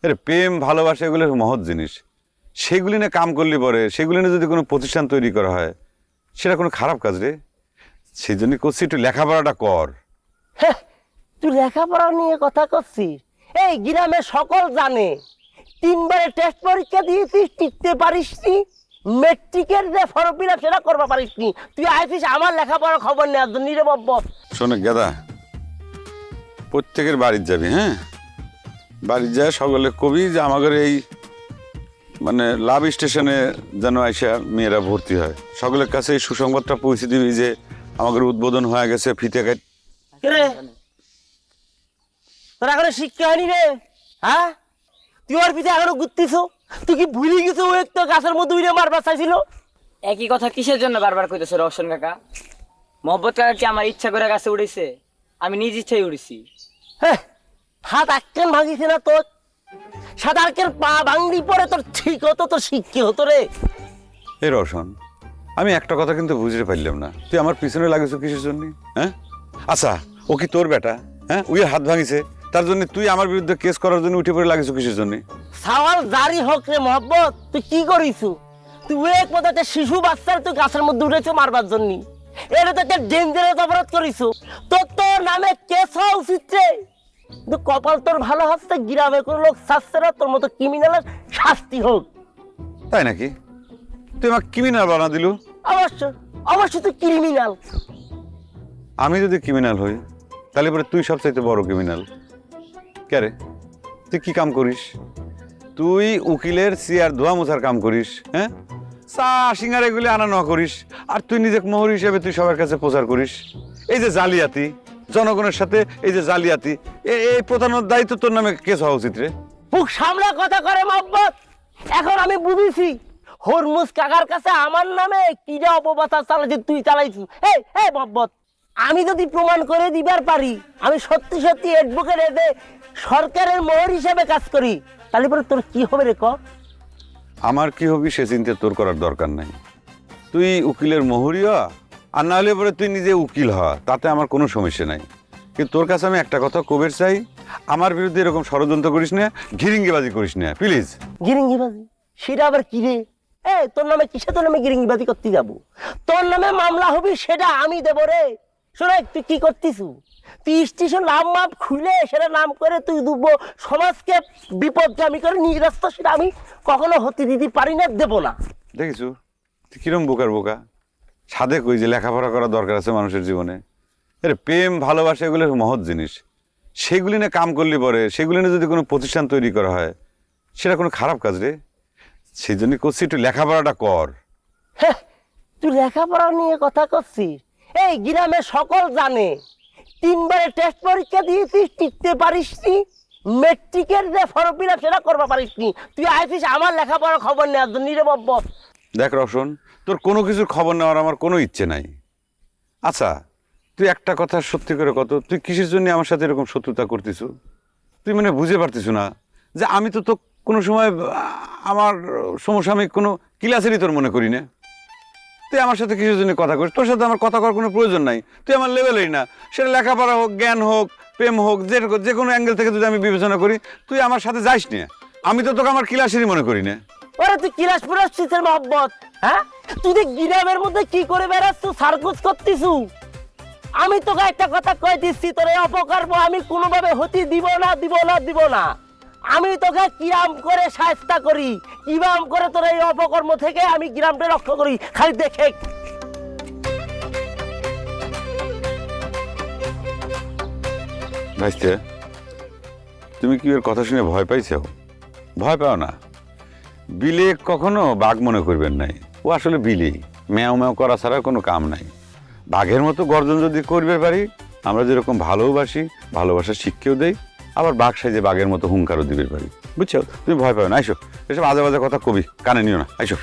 আরে প্রেম ভালোবাসা এগুলো মহৎ জিনিস, সেগুলি নিয়ে কাম করলে পরে সেগুলি নিয়ে যদি কোনো প্রতিষ্ঠান তৈরি করা হয় সেটা কোনো খারাপ কাজ রে। সেই জন্য করছি একটু লেখাপড়াটা কর। হ্যাঁ, তুই লেখাপড়া নিয়ে কথা করছিস? এই গ্রামে সকল জানে 3 বারে টেস্ট পরীক্ষা দিয়েছিস, টিকতে পারিসনি। মেট্রিকের যে ফর্ম ফিল আপ সেটা করবা পারিসনি। তুই আইছিস আমার লেখাপড়ার খবর নেওয়ার জন্য রে বাবা। শোনে গেদা, প্রত্যেকের বাড়ির যাবি, হ্যাঁ, বাড়ির যায় সকলে কবি যে আমাদের এই মানে লাভ স্টেশনে যেন আইসা মেয়েরা ভর্তি হয়, সকলের কাছে এই সুসংবাদটা পৌঁছে দিবি যে আমাদের উদ্বোধন হয়ে গেছে ফিতে কাট। রে তোর এখনো শিক্ষা হয়নি রে? হ্যাঁ, তুই ওর পিঠে এখনো ঘুরতিস? তুই কি ভুলে গেছো ও একটা গাছের মধ্যে উড়ে মারবার চাইছিল? একই কথা কিসের জন্য বারবার কইতেছো রওশন কাকা? মহব্বত কাকা কি আমার ইচ্ছা করে গাছে উড়েছে? আমি নিজ ইচ্ছাই উড়েছি। হ্যাঁ, হাত আক্কেন ভাঙিছে না তোর? সাত আক্কেন পা ভাঙলি পরে তোর ঠিক হতো, তোর শিক্ষা হতো রে। এ রওশন, আমি একটা কথা কিন্তু বুঝতে পারলাম না, তুই আমার পিছনে লাগেছো কিসের জন্য? হ্যাঁ, আচ্ছা ও কি তোর বেটা? হ্যাঁ, ওই হাত ভাঙিছে তার জন্য তুই আমার বিরুদ্ধে কেস করার জন্য উঠে পড়ে লাগেছো কিসের জন্য? সাওয়াল জারি হোক রে মহব্বত, তুই কি করিস? তুই এক মতো একটা শিশু বাচ্চার তুই গাছের মধ্যে উঠেছো মারবার জন্য। এটা তো একটা ডেঞ্জারাস অপরাধ করিস। তোর নামে কেস হওয়া উচিত রে। কিন্তু কপাল তোর ভালো হচ্ছে, গ্রামে কোনো লোক চাচ্ছে না তোর মতো ক্রিমিনালের শাস্তি হোক। তাই নাকি? তুই আমাকে ক্রিমিনাল বানা দিলু? অবশ্যই অবশ্যই তুই ক্রিমিনাল। আমি যদি ক্রিমিনাল হই তাহলে পরে তুই সবচাইতে বড় ক্রিমিনাল। কে রে, তুই কি কাম করিস? তুই উকিলের চেয়ার ধোয়া মোছার কাম করিস, হ্যাঁ, চা সিঙ্গার এগুলি আনা নেওয়া করিস, আর তুই নিজে মোহর হিসেবে তুই সবার কাছে প্রচার করিস। এই যে জালিয়াতি, জনগণের সাথে এই যে জালিয়াতি, এই প্রধানের দায়িত্ব তোর নামে কেস হওয়া উচিত রে। মুখ সামলা কথা করে মহব্বত। এখন আমি বুঝেছি হরমুজ কাকার কাছে আমার নামে কিরা অপবাচার চালাইছিস তুই চালাইছিস। এই এই মহব্বত, আমি যদি প্রমাণ করে দিবার পারি আমি সত্যি সত্যি অ্যাডভোকেট এতে সরকারের মোহর হিসেবে কাজ করি, তাহলে পরে তোর কি হবে রে ক? আমার কি হবি সে চিন্তা তোর করার দরকার নাই। তুই উকিলের মোহরি হ, আর না হলে পরে তুই নিজে উকিল হ, তাতে আমার কোনো সমস্যা নাই। কিন্তু তোর কাছে আমি একটা কথা কবের চাই, আমার বিরুদ্ধে এরকম ষড়যন্ত্র করিস না, ঘিরিঙ্গিবাজি করিস না প্লিজ। গিরিঙ্গিবাজি? সেটা আবার কি রে? তোর নামে কিসে তোর নামে গিরিঙ্গিবাজি করতে যাবো? তোর নামে মামলা হবি সেটা আমি দেব রে। শোনে, তুই কি করতিস? তুই স্টেশন নাম মাপ খুলে সেটা নাম করে তুই দুব্ব সমাজকে বিপদগামী করে নিয়ে রাস্তা, সেটা আমি কখনো হতে দিতে পারি না, দেব না। দেখিস তুই কিরম বোকার বোকা। সাধে কই যে লেখাপড়া করা দরকার আছে মানুষের জীবনে। আরে প্রেম ভালোবাসা এগুলো মহৎ জিনিস, সেগুলি নিয়ে কাম করলে পরে সেগুলি নিয়ে যদি কোনো প্রতিষ্ঠান তৈরি করা হয় সেটা কোনো খারাপ কাজ রে। সেই জন্য করছি একটু লেখাপড়াটা কর। হ্যাঁ, তুই লেখাপড়া নিয়ে কথা করছিস? এই গ্রামে সকল জানে 3 বারে টেস্ট পরীক্ষা দিয়েছিস, টিকতে পারিসনি। মেট্রিকের যে ফর্ম ফিল আপ সেটা করবা পারিসনি। তুই আইছিস আমার লেখাপড়ার খবর নেওয়ার জন্য রে বাবা। দেখ রওশন, তোর কোনো কিছুর খবর নেওয়ার আমার কোনো ইচ্ছে নাই। আচ্ছা তুই একটা কথা সত্যি করে কত, তুই কিসের জন্য আমার সাথে এরকম শত্রুতা করতেছ? তুই মানে বুঝে পারতিস না যে আমি তো তো কোনো সময় আমার সমসাময়িক কোনো ক্লাসেরই তোর মনে করি না। তুই আমার সাথে কিসের জন্য কথা করিস? তোর সাথে আমার কথা করার কোনো প্রয়োজন নাই, তুই আমার লেভেলেই না। সেটা লেখাপড়া হোক, জ্ঞান হোক, প্রেম হোক, যে কোনো অ্যাঙ্গেল থেকে যদি আমি বিবেচনা করি তুই আমার সাথে যাইস না। আমি তো তোকে আমার ক্লাসেরই মনে করি না। ওরে তুই কিলাস পুরাচ্ছিস মহব্বত? হ্যাঁ, তুই যে গ্রামের মধ্যে কি করে বেড়াচ্ছ, সার্কাস করতিস? আমি তোকে একটা কথা কই দিচ্ছি, তোর এই অপকর্ম আমি কোনোভাবে হতে দিব না, দিব না, দিব না। আমি তোকে কিরাম করে সাহায্য করি, কিরাম করে তোর এই অপকর্ম থেকে আমি গ্রামটা রক্ষা করি, খালি দেখে। ভাইস্তে, তুমি কি ওর কথা শুনে ভয় পাইছো? ভয় পাও না। বিলে কখনো বাঘ মনে করবেন নাই, ও আসলে বিলি, ম্যাও ম্যাও করা ছাড়া কোনো কাম নাই। বাঘের মতো গর্জন যদি করবে পারি, আমরা যেরকম ভালোবাসি, ভালোবাসার শিক্ষাও দেই, আবার বাঘ সাইজে বাঘের মতো হুঙ্কারও দিবে পারি, বুঝছো? তুমি ভয় পাও না, আইসো। এসব আজে বাজে কথা কবি কানে নিও না, আইসো।